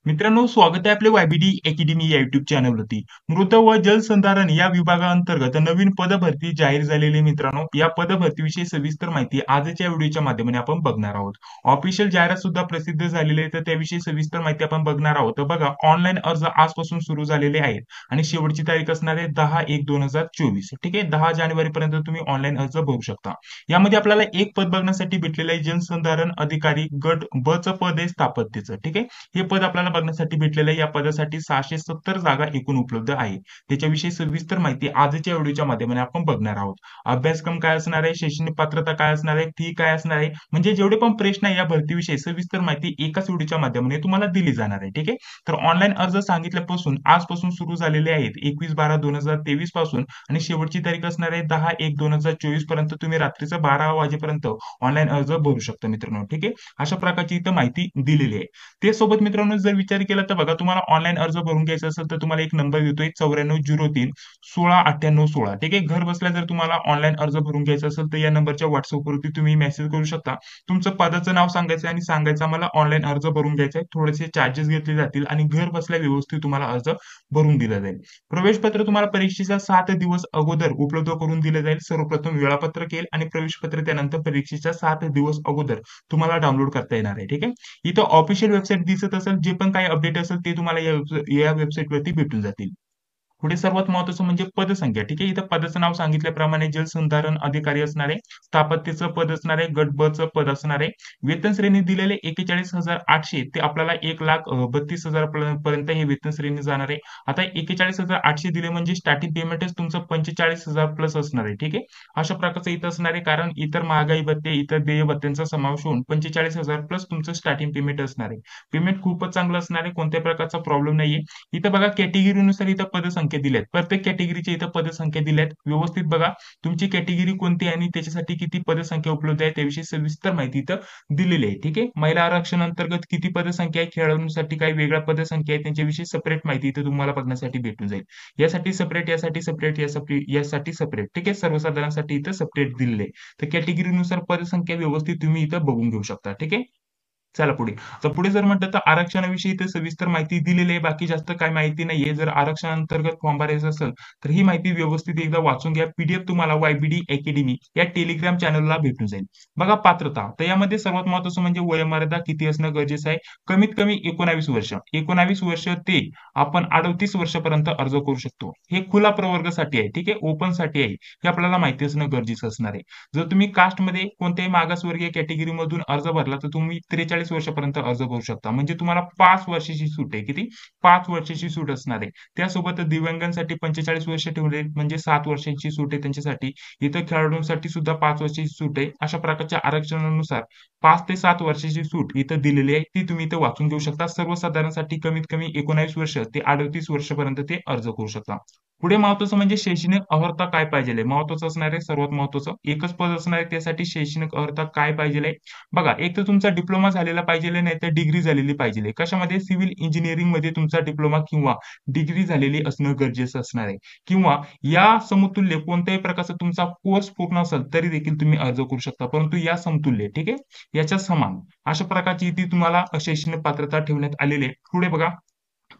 मित्रांनो, स्वागत आहे आपले वायबीडी अकॅडमी या युट्यूब चॅनलवरती. मृत व जलसंधारण या विभागाअंतर्गत नवीन पदभरती जाहीर झालेली आहे मित्रांनो. या पदभरतीविषयी सविस्तर माहिती आजच्या व्हिडिओच्या माध्यमाने आपण बघणार आहोत. ऑफिशियल जाहिरात सुद्धा प्रसिद्ध झालेली आहे, तर त्याविषयी सविस्तर माहिती आपण बघणार आहोत. तर बघा, ऑनलाईन अर्ज आजपासून सुरू झालेले आहेत आणि शेवटची तारीख असणार आहे 10/1/2024. ठीक आहे, 10 जानेवारीपर्यंत तुम्ही ऑनलाईन अर्ज भरू शकता. यामध्ये आपल्याला एक पद बघण्यासाठी भेटलेलं आहे, जलसंधारण अधिकारी गट ब चं पद आहे स्थापत्यचं. ठीक आहे, हे पद आपल्याला बघण्यासाठी भेटलेलं आहे. या पदासाठी 670 जागा एकूण उपलब्ध आहे. त्याच्याविषयी सविस्तर माहिती आजच्या व्हिडिओच्या माध्यमाने आपण बघणार आहोत. अभ्यासक्रम काय असणार आहे, शैक्षणिक पात्रता काय असणार आहे, फी काय असणार आहे, म्हणजे जेवढे पण प्रश्न आहे या भरतीविषयी सविस्तर माहिती एकाच व्हिडिओच्या माध्यमाने तुम्हाला दिली जाणार आहे. ठीक आहे, तर ऑनलाईन अर्ज सांगितल्यापासून आजपासून सुरू झालेले आहेत 21/12/2023 पासून आणि शेवटची तारीख असणार आहे 10/1/2024 पर्यंत. तुम्ही रात्रीचं 12 वाजेपर्यंत ऑनलाईन अर्ज भरू शकता मित्रांनो. ठीक आहे, अशा प्रकारची इथं माहिती दिलेली आहे. ते सोबत मित्रांनो जर विचार केला तर बघा, तुम्हाला ऑनलाईन अर्ज भरून घ्यायचा असेल तर तुम्हाला एक नंबर देतोय 9403 169816. ठीक आहे, घर बसल्या जर तुम्हाला ऑनलाईन अर्ज भरून घ्यायचा असेल तर या नंबरच्या व्हॉट्सअपवरती तुम्ही मेसेज करू शकता. तुमचं पदाचं नाव सांगायचं आणि सांगायचं मला ऑनलाईन अर्ज भरून घ्यायचा आहे. थोडेसे चार्जेस घेतले जातील आणि घर बसल्या व्यवस्थित तुम्हाला अर्ज भरून दिला जाईल. प्रवेशपत्र तुम्हाला परीक्षेच्या 7 दिवस अगोदर उपलब्ध करून दिले जाईल. सर्वप्रथम वेळापत्रक येईल आणि प्रवेशपत्र त्यानंतर परीक्षेच्या 7 दिवस अगोदर तुम्हाला डाउनलोड करता येणार आहे. ठीक आहे, इथं ऑफिशियल वेबसाईट दिसत असेल, जे पण काही अपडेट असेल ते तुम्हाला या वेबसाईटवरती भेटून जातील. पुढे सर्वात महत्वाचं म्हणजे पदसंख्या. ठीक आहे, इथं पदाचं नाव सांगितल्याप्रमाणे जलसंधारण अधिकारी असणार आहे, स्थापत्यचं पद असणार आहे, गट ब चं पद असणार आहे. वेतन श्रेणी दिलेले 41,800 ते आपल्याला 1,32,000 पर्यंत हे वेतन श्रेणी जाणार आहे. आता 41,800 दिले म्हणजे स्टार्टिंग पेमेंटच तुमचं 45,000 प्लस असणार आहे. ठीक आहे, अशा प्रकारचं इथं असणार आहे, कारण इतर महागाई भत्ते इतर देय भत्त्यांचा समावेश होऊन 45,000 प्लस तुमचं स्टार्टिंग पेमेंट असणार आहे. पेमेंट खूपच चांगलं असणार आहे, कोणत्याही प्रकारचा प्रॉब्लेम नाहीये. इथं बघा, कॅटेगरीनुसार इथं पदसंख्या दिल्यात. प्रत्येक कॅटेगरीच्या इथं पदसंख्या दिल्यात. व्यवस्थित बघा, तुमची कॅटेगरी कोणती आहे आणि त्याच्यासाठी किती पदसंख्या उपलब्ध आहे त्याविषयी सविस्तर माहिती इथं दिलेली आहे. ठीक आहे, महिला आरक्षण अंतर्गत किती पदसंख्या आहे, खेळाडूंसाठी काही वेगळ्या पदसंख्या आहे, त्यांच्याविषयी सेपरेट माहिती इथं तुम्हाला बघण्यासाठी भेटून जाईल. यासाठी सेपरेट, यासाठी सेपरेट, यासाठी सेपरेट. ठीक आहे, सर्वसाधारणसाठी इथं सेपरेट दिलेले आहे. तर कॅटेगरीनुसार पदसंख्या व्यवस्थित तुम्ही इथं बघून घेऊ शकता. ठीक आहे, चला पुढे. तर पुढे जर म्हटलं तर आरक्षणाविषयी इथे सविस्तर माहिती दिलेली आहे. बाकी जास्त काय माहिती नाहीये. जर आरक्षणाअंतर्गत फॉर्म भरायचा असेल तर ही माहिती व्यवस्थित एकदा वाचून घ्या. पीडीएफ तुम्हाला वायबीडी अकॅडमी या टेलिग्राम चॅनलला भेटून जाईल. बघा, पात्रता तर यामध्ये सर्वात महत्त्वाचं म्हणजे वयोमर्यादा किती असणं गरजेचं आहे. कमीत कमी 19 वर्ष. 19 वर्ष ते आपण 38 वर्षापर्यंत अर्ज करू शकतो. हे खुला प्रवर्गासाठी आहे. ठीक आहे, ओपन साठी आहे. हे आपल्याला माहिती असणं गरजेचं असणार आहे. जर तुम्ही कास्टमध्ये कोणत्याही मागासवर्गीय कॅटेगरीमधून अर्ज भरला तर तुम्ही 43 वर्षापर्यंत अर्ज करू शकता. म्हणजे तुम्हाला 5 वर्षाची सूट आहे. किती? 5 वर्षाची सूट असणार आहे. त्यासोबत दिव्यांगांसाठी 45 वर्ष ठेवले म्हणजे 7 वर्षांची सूट आहे त्यांच्यासाठी. इतर खेळाडूंसाठी सुद्धा 5 वर्षाची सूट आहे. अशा प्रकारच्या आरक्षणानुसार 5 ते 7 वर्षाची सूट इथं दिलेली आहे. ती तुम्ही इथं वाचून घेऊ शकता. सर्वसाधारणसाठी कमीत कमी 19 वर्ष ते 38 वर्षापर्यंत ते अर्ज करू शकता. पुढे महत्वाचं म्हणजे शैक्षणिक अर्हता काय पाहिजे. महत्वाचं असणार आहे, सर्वात महत्वाचं एकच पद असणार आहे. त्यासाठी शैक्षणिक अर्हता काय पाहिजे. बघा, एक तर तुमचा डिप्लोमा झालेला पाहिजे, नाही तर डिग्री झालेली पाहिजे. कशामध्ये? सिव्हिल इंजिनिअरिंग मध्ये तुमचा डिप्लोमा किंवा डिग्री झालेली असणं गरजेचं असणार आहे. किंवा या समतुल्य कोणत्याही प्रकारचा तुमचा कोर्स पूर्ण असेल तरी देखील तुम्ही अर्ज करू शकता, परंतु या समतुल्य, ठीक आहे, याच्या समान अशा प्रकारची ती तुम्हाला शैक्षणिक पात्रता ठेवण्यात आलेली आहे. पुढे बघा,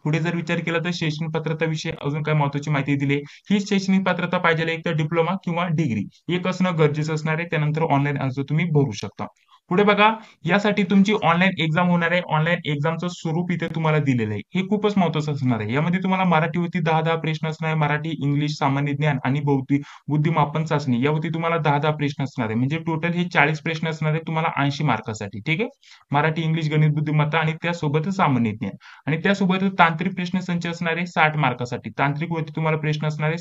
पुढे जर विचार केला तर शैक्षणिक पात्रताविषयी अजून काय महत्वाची माहिती दिली. ही शैक्षणिक पात्रता पाहिजे, एक तर डिप्लोमा किंवा डिग्री एक असणं गरजेचं असणार आहे. त्यानंतर ऑनलाईन अर्ज तुम्ही भरू शकता. पुढे बघा, यासाठी तुमची ऑनलाईन एक्झाम होणार आहे. ऑनलाईन एक्झामचं स्वरूप इथे तुम्हाला दिलेलं आहे. हे खूपच महत्वाचं असणार आहे. यामध्ये तुम्हाला मराठीवरती 10 प्रश्न असणार आहे. मराठी, इंग्लिश, सामान्य ज्ञान आणि बुद्धिमापन चाचणी यावरती तुम्हाला 10 प्रश्न असणार आहे. म्हणजे टोटल हे 40 प्रश्न असणार आहे तुम्हाला 80 मार्कासाठी. ठीक आहे, मराठी, इंग्लिश, गणित, बुद्धिमत्ता आणि त्यासोबतच सामान्य ज्ञान आणि त्यासोबतच तांत्रिक प्रश्न संच असणार आहे 60 मार्कासाठी. तांत्रिक वरती तुम्हाला प्रश्न असणार आहे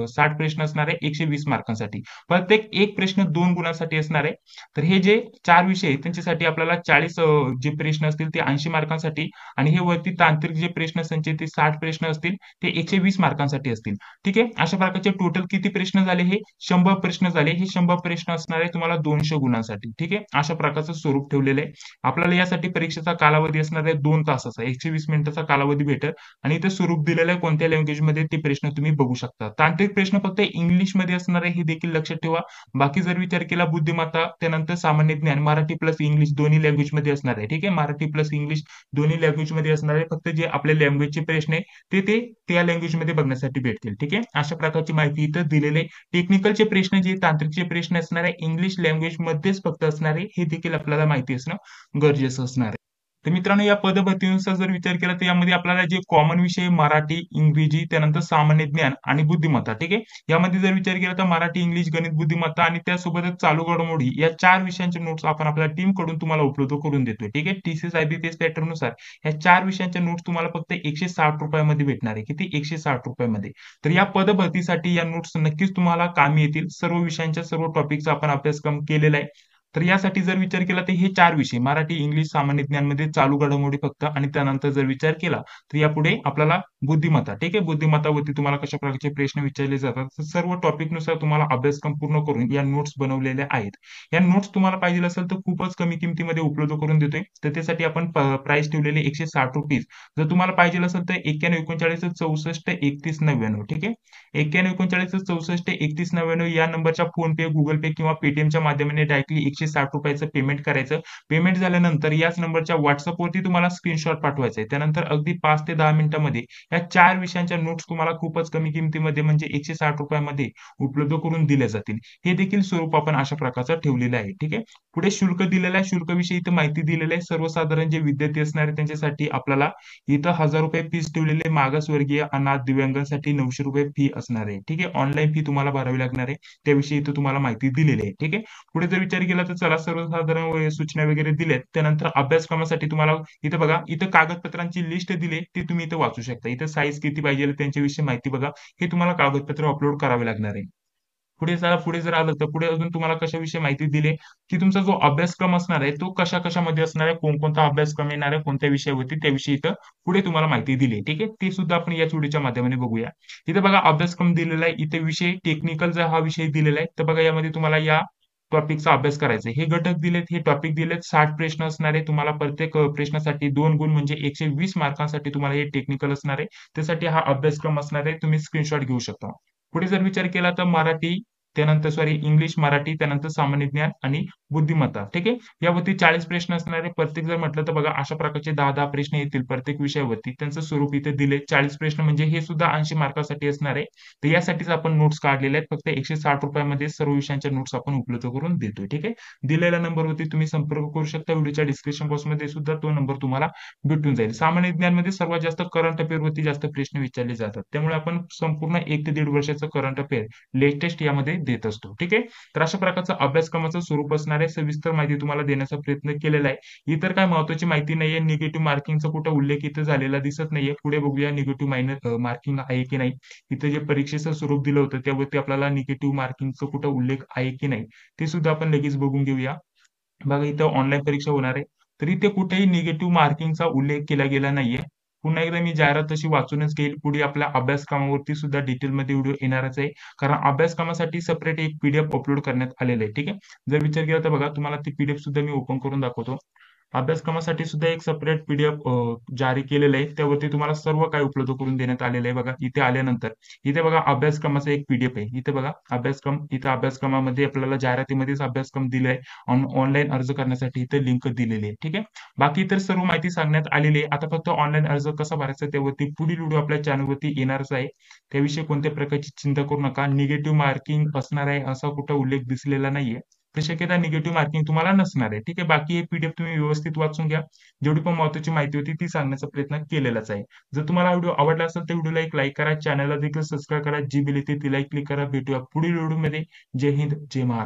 60 प्रश्न असणार आहे 120 मार्कांसाठी. प्रत्येक एक प्रश्न 2 गुणांसाठी असणार आहे. तर हे जे 4 विषय आहेत त्यांच्यासाठी आपल्याला 40 जे प्रश्न असतील ते 80 मार्कांसाठी आणि हे वरती तांत्रिक जे प्रश्न संच ते 60 प्रश्न असतील ते 120 मार्कांसाठी असतील. ठीक आहे, अशा प्रकारचे टोटल किती प्रश्न झाले? हे 100 प्रश्न झाले. हे 100 प्रश्न असणार आहे तुम्हाला 200 गुणांसाठी. ठीक आहे, अशा प्रकारचं स्वरूप ठेवलेलं आहे. आपल्याला यासाठी परीक्षेचा कालावधी असणार आहे 2 तासाचा. 120 मिनिटाचा कालावधी भेटेल आणि इथे स्वरूप दिलेलं आहे कोणत्या लँग्वेज मध्ये ते प्रश्न तुम्ही बघू शकता. तांत्रिक प्रश्न फक्त इंग्लिश मध्ये असणार आहे, हे देखील लक्षात ठेवा. बाकी जर विचार केला बुद्धिमत्ता त्यानंतर सामान्य ज्ञान मराठी प्लस इंग्लिश दोन्ही लँग्वेज मध्ये असणार आहे. ठीक आहे, मराठी प्लस इंग्लिश दोन्ही लँग्वेज मध्ये असणार आहे. फक्त जे आपल्या लँग्वेजचे प्रश्न आहे ते त्या लँग्वेज मध्ये बघण्यासाठी भेटतील. ठीक आहे, अशा प्रकारची माहिती इथं दिलेली आहे. टेक्निकलचे प्रश्न जे तांत्रिकचे प्रश्न असणार आहे इंग्लिश लँग्वेज मध्येच फक्त असणार आहे, हे देखील आपल्याला माहिती असणं गरजेचं असणार आहे. तर मित्रांनो, या पदभरतीनुसार जर विचार केला तर यामध्ये आपल्याला जे कॉमन विषय मराठी, इंग्रजी, त्यानंतर सामान्य ज्ञान आणि बुद्धिमत्ता. ठीक आहे, यामध्ये जर विचार केला तर मराठी, इंग्लिश, गणित, बुद्धिमत्ता आणि त्यासोबतच चालू घडामोडी या 4 विषयांचे नोट्स आपण आपल्या टीम कडून तुम्हाला उपलब्ध करून देतोय. ठीक आहे, TCS IBPS पॅटर्न नुसार या 4 विषयांच्या नोट्स तुम्हाला फक्त ₹160 भेटणार आहे. किती? ₹160 तर या पदभरतीसाठी या नोट्स नक्कीच तुम्हाला कामी येतील. सर्व विषयांच्या सर्व टॉपिकचा आपण अभ्यासक्रम केलेला आहे. तर यासाठी जर विचार केला तर हे 4 विषय मराठी, इंग्लिश, सामान्य ज्ञानमध्ये चालू घडामोडी फक्त आणि त्यानंतर जर विचार केला तर यापुढे आपल्याला बुद्धिमत्ता. ठीक आहे, बुद्धिमत्तावरती तुम्हाला कशा प्रकारचे प्रश्न विचारले जातात तर सर्व टॉपिक नुसार तुम्हाला अभ्यासक्रम पूर्ण करून या नोट्स बनवलेल्या आहेत. या नोट्स तुम्हाला पाहिजे असेल तर खूपच कमी किमतीमध्ये उपलब्ध करून देतोय. तर त्यासाठी आपण प्राइस ठेवलेले ₹160. जर तुम्हाला पाहिजे असेल तर 9139 64 31 99. ठीक आहे, 9139 64 31 99 या नंबरच्या फोन पे, गुगल पे किंवा पेटीएमच्या माध्यमाने डायरेक्टली ₹160 पेमेंट करायचं. पेमेंट झाल्यानंतर याच नंबरच्या व्हॉट्सअपवरती तुम्हाला स्क्रीनशॉट पाठवायचा आहे. त्यानंतर अगदी 5 ते 10 मिनिटांमध्ये या 4 विषयांच्या नोट्स तुम्हाला खूपच कमी किमतीमध्ये म्हणजे ₹160 उपलब्ध करून दिल्या जातील. हे देखील स्वरूप आपण अशा प्रकारचं ठेवलेलं आहे. ठीक आहे, पुढे शुल्क दिलेलं आहे. शुल्काविषयी इथं माहिती दिलेली आहे. सर्वसाधारण जे विद्यार्थी असणार आहे त्यांच्यासाठी आपल्याला इथं ₹1000 फीस ठेवलेली आहे. मागासवर्गीय, अनाथ, दिव्यांगांसाठी ₹900 फी असणार आहे. ठीक आहे, ऑनलाईन फी तुम्हाला भरावी लागणार आहे. त्याविषयी इथं तुम्हाला माहिती दिलेली आहे. ठीक आहे, पुढे जर विचार केला तर चला सर्वसाधारण सूचना वगैरे दिल्यात. त्यानंतर अभ्यासक्रमासाठी तुम्हाला इथं बघा, इथं कागदपत्रांची लिस्ट दिली आहे, ती तुम्ही इथं वाचू शकता. इथं साईज किती पाहिजे त्यांच्याविषयी माहिती बघा. हे तुम्हाला कागदपत्र अपलोड करावे लागणार आहे. पुढे जर आलं तर पुढे अजून तुम्हाला कशाविषयी माहिती दिली की तुमचा जो अभ्यासक्रम असणार आहे तो कशामध्ये असणार आहे, कोणकोणता अभ्यासक्रम येणार आहे, कोणत्या विषयावरती त्याविषयी इथं पुढे तुम्हाला माहिती दिली आहे. ठीक आहे, ते सुद्धा आपण या व्हिडिओच्या माध्यमाने बघूया. इथे बघा अभ्यासक्रम दिलेला आहे. इथे विषय टेक्निकलचा हा विषय दिलेला आहे. तर बघा यामध्ये तुम्हाला या टॉपिकचा अभ्यास करायचा आहे. हे घटक दिलेत, हे टॉपिक दिलेत. 60 प्रश्न असणार आहे. तुम्हाला प्रत्येक प्रश्नासाठी 2 गुण म्हणजे 120 मार्कांसाठी तुम्हाला हे टेक्निकल असणार आहे. त्यासाठी हा अभ्यासक्रम असणार आहे. तुम्ही स्क्रीनशॉट घेऊ शकता. पुढे जर विचार केला तर मराठी, त्यानंतर इंग्लिश, मराठी, त्यानंतर सामान्य ज्ञान आणि बुद्धिमत्ता. ठीक आहे, यावरती 40 प्रश्न असणार आहे. प्रत्येक जर म्हटलं तर बघा अशा प्रकारचे 10-10 प्रश्न येतील प्रत्येक विषयावरती. त्यांचं स्वरूप इथे दिले 40 प्रश्न म्हणजे हे सुद्धा 80 मार्कासाठी असणार आहे. तर यासाठीच आपण नोट्स काढलेले आहेत. फक्त ₹160 मध्ये सर्व विषयांच्या नोट्स आपण उपलब्ध करून देतोय. ठीक आहे, दिलेल्या नंबरवरती तुम्ही संपर्क करू शकता. व्हिडिओच्या डिस्क्रिप्शन बॉक्समध्ये सुद्धा तो नंबर तुम्हाला भेटून जाईल. सामान्य ज्ञानमध्ये सर्वात जास्त करंट अफेअरवरती जास्त प्रश्न विचारले जातात. त्यामुळे आपण संपूर्ण 1 ते 1.5 वर्षाचं करंट अफेअर लेटेस्ट यामध्ये देत असतो. ठीक आहे, तर अशा प्रकारचं अभ्यासक्रमाचं स्वरूप असणार आहे. सविस्तर माहिती तुम्हाला देण्याचा प्रयत्न केलेला आहे. इतर काय महत्वाची माहिती नाहीये. निगेटिव्ह मार्किंगचा कुठं उल्लेख इथं झालेला दिसत नाहीये. पुढे बघूया निगेटिव्ह मार्किंग आहे की नाही. इथं जे परीक्षेचं स्वरूप दिलं होतं त्यावरती आपल्याला निगेटिव्ह मार्किंगचा कुठं उल्लेख आहे की नाही ते सुद्धा आपण लगेच बघून घेऊया. बघा इथं ऑनलाईन परीक्षा होणार आहे. तर इथे कुठेही निगेटिव्ह मार्किंगचा उल्लेख केला गेला नाहीये. पुन्हा एकदा मी जाहिरात तशी वाचूनच घेईल. पुढे आपल्या अभ्यासक्रमावरती सुद्धा डिटेलमध्ये व्हिडिओ येणारच आहे. कारण अभ्यासक्रमासाठी सेपरेट एक PDF अपलोड करण्यात आलेलं आहे. ठीक आहे, जर विचार केला तर बघा तुम्हाला ती PDF सुद्धा मी ओपन करून दाखवतो. अभ्यासक्रमासाठी सुद्धा एक सेपरेट PDF जारी केलेलं आहे. त्यावरती तुम्हाला सर्व काही उपलब्ध करून देण्यात आलेलं आहे. बघा इथे आल्यानंतर इथे बघा अभ्यासक्रमाचा एक PDF आहे. इथे बघा अभ्यासक्रम, इथे अभ्यासक्रमामध्ये आपल्याला जाहिरातीमध्येच अभ्यासक्रम दिलाय. ऑनलाईन अर्ज करण्यासाठी इथे लिंक दिलेली आहे. ठीक आहे, बाकी इतर सर्व माहिती सांगण्यात आलेली आहे. आता फक्त ऑनलाईन अर्ज कसा भरायचा त्यावरती पुढील व्हिडिओ आपल्या चॅनलवरती येणारच आहे. त्याविषयी कोणत्या प्रकारची चिंता करू नका. निगेटिव्ह मार्किंग असणार आहे असा कुठं उल्लेख दिसलेला नाहीये. तर शक्यता निगेटिव्ह मार्किंग तुम्हाला नसणार आहे. ठीक आहे, बाकी हे PDF तुम्ही व्यवस्थित वाचून घ्या. जेवढी पण महत्त्वाची माहिती होती ती सांगण्याचा प्रयत्न केलेलाच आहे. जर तुम्हाला व्हिडिओ आवडला असेल तर व्हिडिओला एक लाईक करा, चॅनलला देखील सबस्क्राईब करा, जी बेल येते तिला क्लिक करा. भेटूया पुढील व्हिडिओमध्ये. जय हिंद, जय महाराष्ट्र.